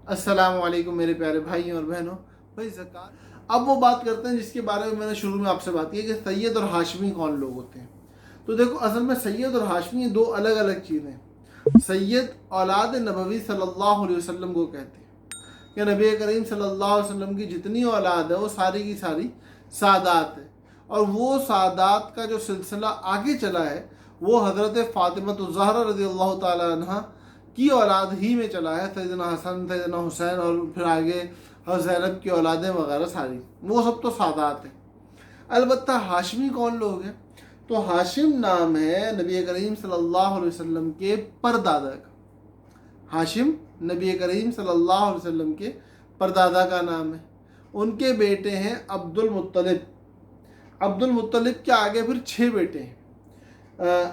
السلام علیکم میرے پیارے بھائیوں اور بہنوں. بھائی زکوٰۃ، اب وہ بات کرتے ہیں جس کے بارے میں نے شروع میں آپ سے بات کی کہ سید اور ہاشمی کون لوگ ہوتے ہیں. تو دیکھو، اصل میں سید اور ہاشمی یہ دو الگ الگ چیزیں ہیں. سید اولاد نبوی صلی اللہ علیہ وسلم کو کہتے ہیں کہ نبی کریم صلی اللہ علیہ وسلم کی جتنی اولاد ہے وہ ساری کی ساری سادات ہے. اور وہ سادات کا جو سلسلہ آگے چلا ہے وہ حضرت فاطمہ الزہرا رضی اللہ تعالی عنہ کی اولاد ہی میں چلا ہے. سیدنا حسن، سیدنا حسین، اور پھر آگے حضرت زینب کی اولادیں وغیرہ ساری، وہ سب تو سادات ہیں. البتہ ہاشمی کون لوگ ہیں؟ تو ہاشم نام ہے نبی کریم صلی اللہ علیہ وسلم کے پردادا کا. ہاشم نبی کریم صلی اللہ علیہ وسلم کے پردادا کا نام ہے. ان کے بیٹے ہیں عبد المطلب. عبد المطلب کے آگے پھر 6 بیٹے ہیں.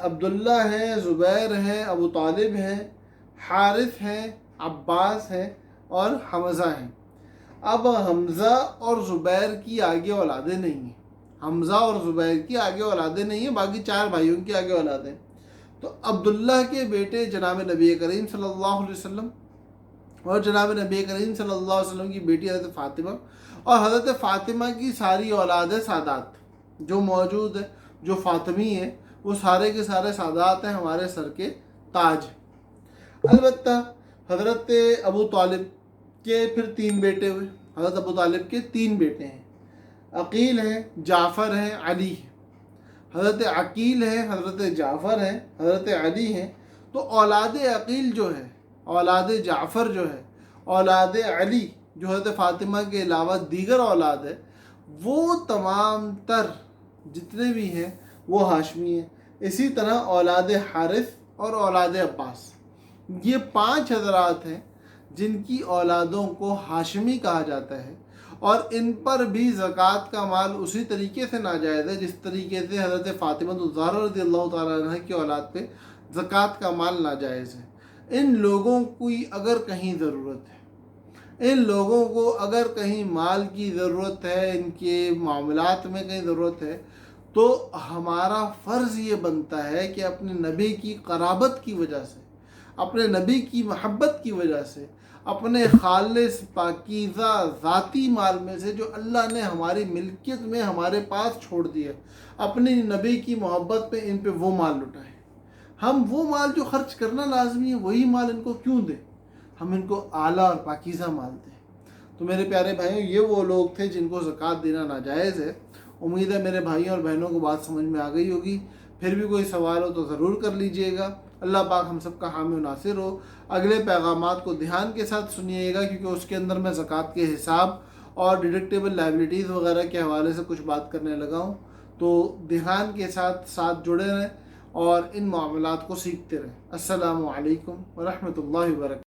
عبداللہ ہیں، زبیر ہیں، ابو طالب ہیں، حارث ہیں، عباس ہیں اور حمزہ ہیں. اب حمزہ اور زبیر کی آگے اولادیں نہیں ہیں. حمزہ اور زبیر کی آگے اولادیں نہیں ہیں، باقی 4 بھائیوں کی آگے اولادیں. تو عبداللہ کے بیٹے جناب نبی کریم صلی اللہ علیہ وسلم اور جناب نبی کریم صلی اللہ علیہ وسلم کی بیٹی حضرت فاطمہ، اور حضرت فاطمہ کی ساری اولاد سادات جو موجود ہے، جو فاطمی ہیں، وہ سارے کے سارے سادات ہیں، ہمارے سر کے تاج. البتہ حضرت ابو طالب کے پھر 3 بیٹے ہوئے. حضرت ابو طالب کے 3 بیٹے ہیں، عقیل ہیں، جعفر ہیں، علی ہیں. حضرت عقیل ہیں، حضرت جعفر ہیں، حضرت علی ہیں. تو اولاد عقیل جو ہے، اولاد جعفر جو ہے، اولاد علی جو حضرت فاطمہ کے علاوہ دیگر اولاد ہے، وہ تمام تر جتنے بھی ہیں وہ ہاشمی ہیں. اسی طرح اولاد حارث اور اولاد عباس، یہ 5 حضرات ہیں جن کی اولادوں کو ہاشمی کہا جاتا ہے. اور ان پر بھی زکوٰۃ کا مال اسی طریقے سے ناجائز ہے جس طریقے سے حضرت فاطمہ الزہرا رضی اللہ تعالیٰ عنہ کی اولاد پہ زکوٰۃ کا مال ناجائز ہے. ان لوگوں کی اگر کہیں ضرورت ہے، ان لوگوں کو اگر کہیں مال کی ضرورت ہے، ان کے معاملات میں کہیں ضرورت ہے، تو ہمارا فرض یہ بنتا ہے کہ اپنے نبی کی قرابت کی وجہ سے، اپنے نبی کی محبت کی وجہ سے، اپنے خالص پاکیزہ ذاتی مال میں سے جو اللہ نے ہماری ملکیت میں ہمارے پاس چھوڑ دیا، اپنی نبی کی محبت پہ ان پہ وہ مال لٹائیں. ہم وہ مال جو خرچ کرنا لازمی ہے وہی مال ان کو کیوں دیں؟ ہم ان کو اعلیٰ اور پاکیزہ مال دیں. تو میرے پیارے بھائیوں، یہ وہ لوگ تھے جن کو زکوٰۃ دینا ناجائز ہے. امید ہے میرے بھائیوں اور بہنوں کو بات سمجھ میں آ گئی ہوگی. پھر بھی کوئی سوال ہو تو ضرور کر لیجئے گا. اللہ پاک ہم سب کا حامی و ناصر ہو. اگلے پیغامات کو دھیان کے ساتھ سنیے گا، کیونکہ اس کے اندر میں زکوٰۃ کے حساب اور ڈیڈکٹیبل لائبلٹیز وغیرہ کے حوالے سے کچھ بات کرنے لگا ہوں. تو دھیان کے ساتھ جڑے رہیں اور ان معاملات کو سیکھتے رہیں. السلام علیکم ورحمۃ اللہ وبرکاتہ.